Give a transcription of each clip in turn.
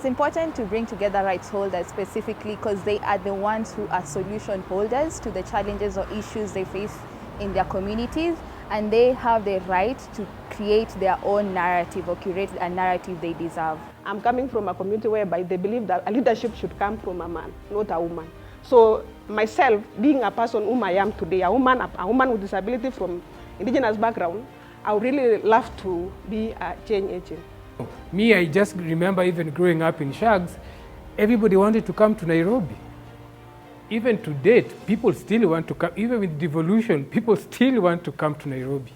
It's important to bring together rights holders specifically because they are the ones who are solution holders to the challenges or issues they face in their communities, and they have the right to create their own narrative or curate a narrative they deserve. I'm coming from a community whereby they believe that a leadership should come from a man, not a woman. So myself, being a person whom I am today, a woman with disability from indigenous background, I would really love to be a change agent. Me, I just remember even growing up in Shags, everybody wanted to come to Nairobi. Even to date, people still want to come, even with devolution, people still want to come to Nairobi.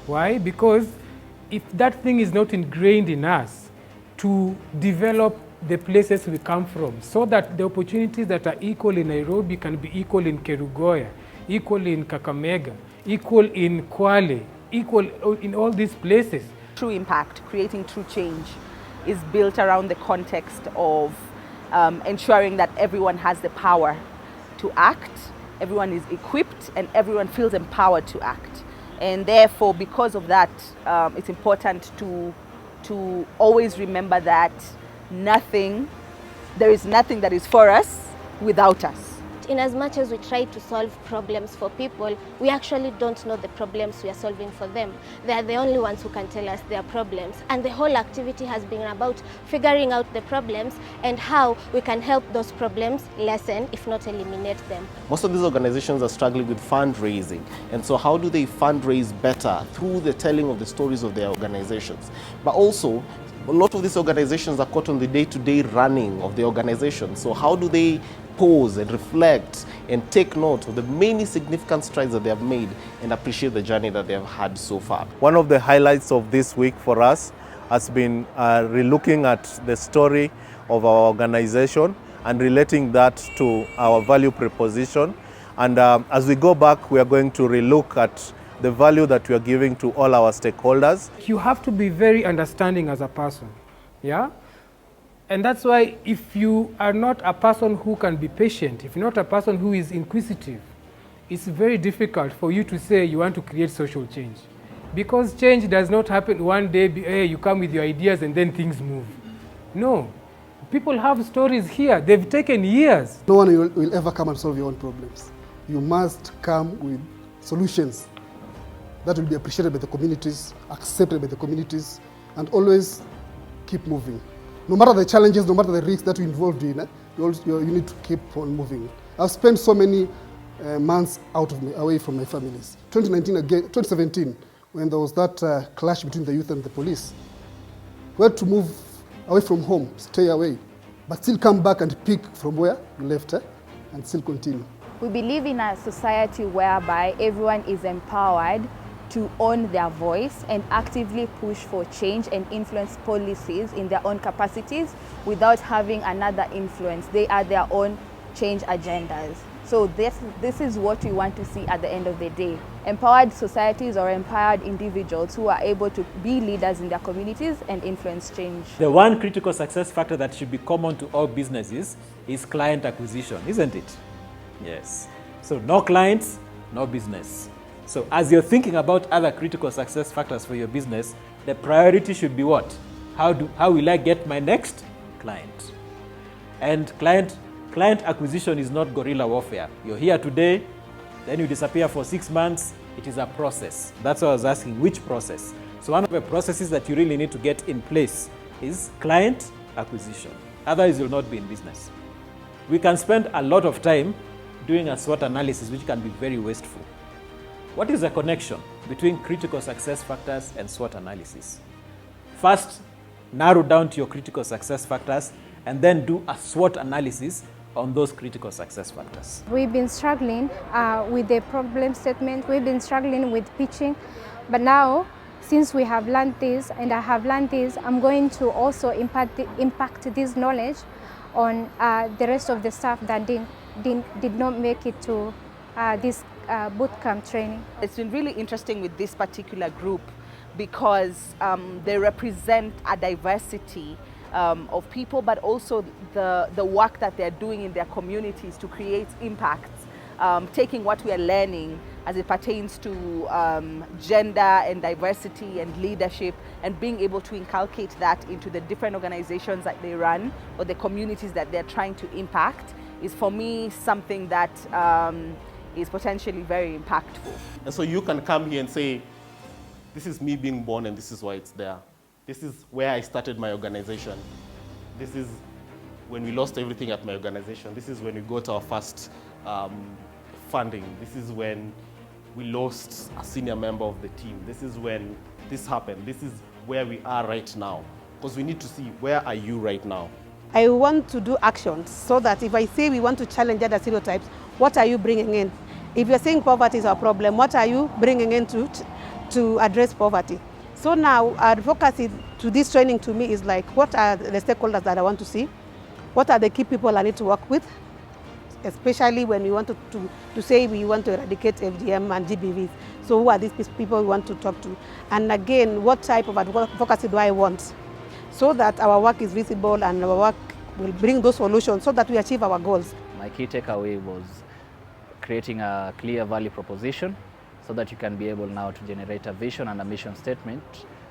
Why? Because if that thing is not ingrained in us to develop the places we come from, so that the opportunities that are equal in Nairobi can be equal in Kerugoya, equal in Kakamega, equal in Kwale, equal in all these places. True impact, creating true change, is built around the context of ensuring that everyone has the power to act, everyone is equipped, and everyone feels empowered to act. And therefore, because of that, it's important to always remember that there is nothing that is for us without us. In as much as we try to solve problems for people, we actually don't know the problems we are solving for them. They are the only ones who can tell us their problems. And the whole activity has been about figuring out the problems and how we can help those problems lessen, if not eliminate them. Most of these organizations are struggling with fundraising. And so how do they fundraise better? Through the telling of the stories of their organizations. But also, a lot of these organizations are caught on the day-to-day running of the organization. So how do they pause and reflect and take note of the many significant strides that they have made and appreciate the journey that they have had so far? One of the highlights of this week for us has been relooking at the story of our organization and relating that to our value proposition. And as we go back, we are going to relook at the value that we are giving to all our stakeholders. You have to be very understanding as a person, yeah? And that's why if you are not a person who can be patient, if you're not a person who is inquisitive, it's very difficult for you to say you want to create social change. Because change does not happen one day, hey, you come with your ideas and then things move. No. People have stories here. They've taken years. No one will ever come and solve your own problems. You must come with solutions that will be appreciated by the communities, accepted by the communities, and always keep moving. No matter the challenges, no matter the risks that you're involved in, you need to keep on moving. I've spent so many months away from my families. 2017, when there was that clash between the youth and the police, we had to move away from home, stay away, but still come back and pick from where you left and still continue. We believe in a society whereby everyone is empowered to own their voice and actively push for change and influence policies in their own capacities without having another influence. They are their own change agendas. So this is what we want to see at the end of the day. Empowered societies or empowered individuals who are able to be leaders in their communities and influence change. The one critical success factor that should be common to all businesses is client acquisition, isn't it? Yes. So no clients, no business. So as you're thinking about other critical success factors for your business, the priority should be what? How will I get my next client? And client acquisition is not guerrilla warfare. You're here today, then you disappear for 6 months. It is a process. That's why I was asking, which process? So one of the processes that you really need to get in place is client acquisition. Otherwise, you'll not be in business. We can spend a lot of time doing a SWOT analysis, which can be very wasteful. What is the connection between critical success factors and SWOT analysis? First, narrow down to your critical success factors and then do a SWOT analysis on those critical success factors. We've been struggling with the problem statement. We've been struggling with pitching. But now, since we have learned this and I have learned this, I'm going to also impact this knowledge on the rest of the staff that did not make it to this bootcamp training. It's been really interesting with this particular group because they represent a diversity of people, but also the work that they're doing in their communities to create impacts, taking what we are learning as it pertains to gender and diversity and leadership, and being able to inculcate that into the different organizations that they run or the communities that they're trying to impact is, for me, something that is potentially very impactful. And so you can come here and say, this is me being born and this is why it's there. This is where I started my organization. This is when we lost everything at my organization. This is when we got our first funding. This is when we lost a senior member of the team. This is when this happened. This is where we are right now. Because we need to see, where are you right now? I want to do actions so that if I say we want to challenge other stereotypes, what are you bringing in? If you're saying poverty is our problem, what are you bringing in to address poverty? So now advocacy to this training to me is like, what are the stakeholders that I want to see? What are the key people I need to work with? Especially when we want to say we want to eradicate FGM and GBVs. So who are these people we want to talk to? And again, what type of advocacy do I want? So that our work is visible and our work will bring those solutions so that we achieve our goals. My key takeaway was creating a clear value proposition so that you can be able now to generate a vision and a mission statement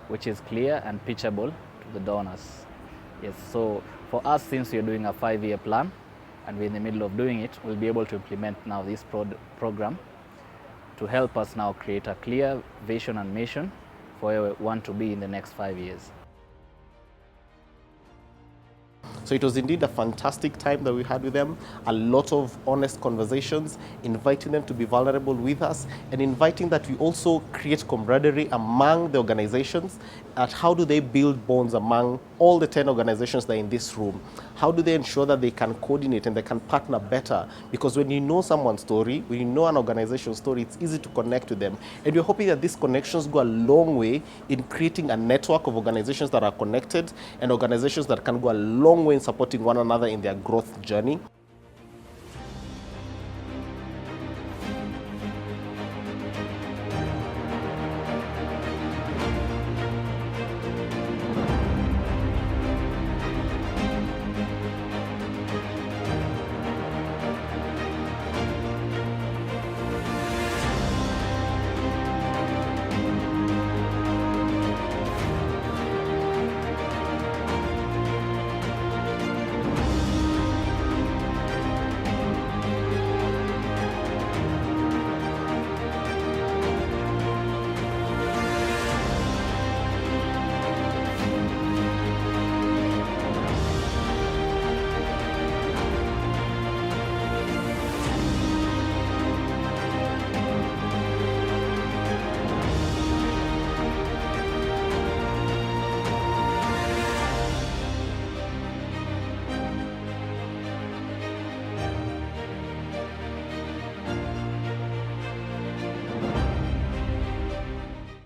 which is clear and pitchable to the donors. Yes, so for us, since we're doing a 5-year plan and we're in the middle of doing it, we'll be able to implement now this program to help us now create a clear vision and mission for where we want to be in the next 5 years. So it was indeed a fantastic time that we had with them, a lot of honest conversations, inviting them to be vulnerable with us, and inviting that we also create camaraderie among the organizations, at how do they build bonds among all the 10 organizations that are in this room. How do they ensure that they can coordinate and they can partner better? Because when you know someone's story, when you know an organization's story, it's easy to connect with them. And we're hoping that these connections go a long way in creating a network of organizations that are connected and organizations that can go a long way in supporting one another in their growth journey.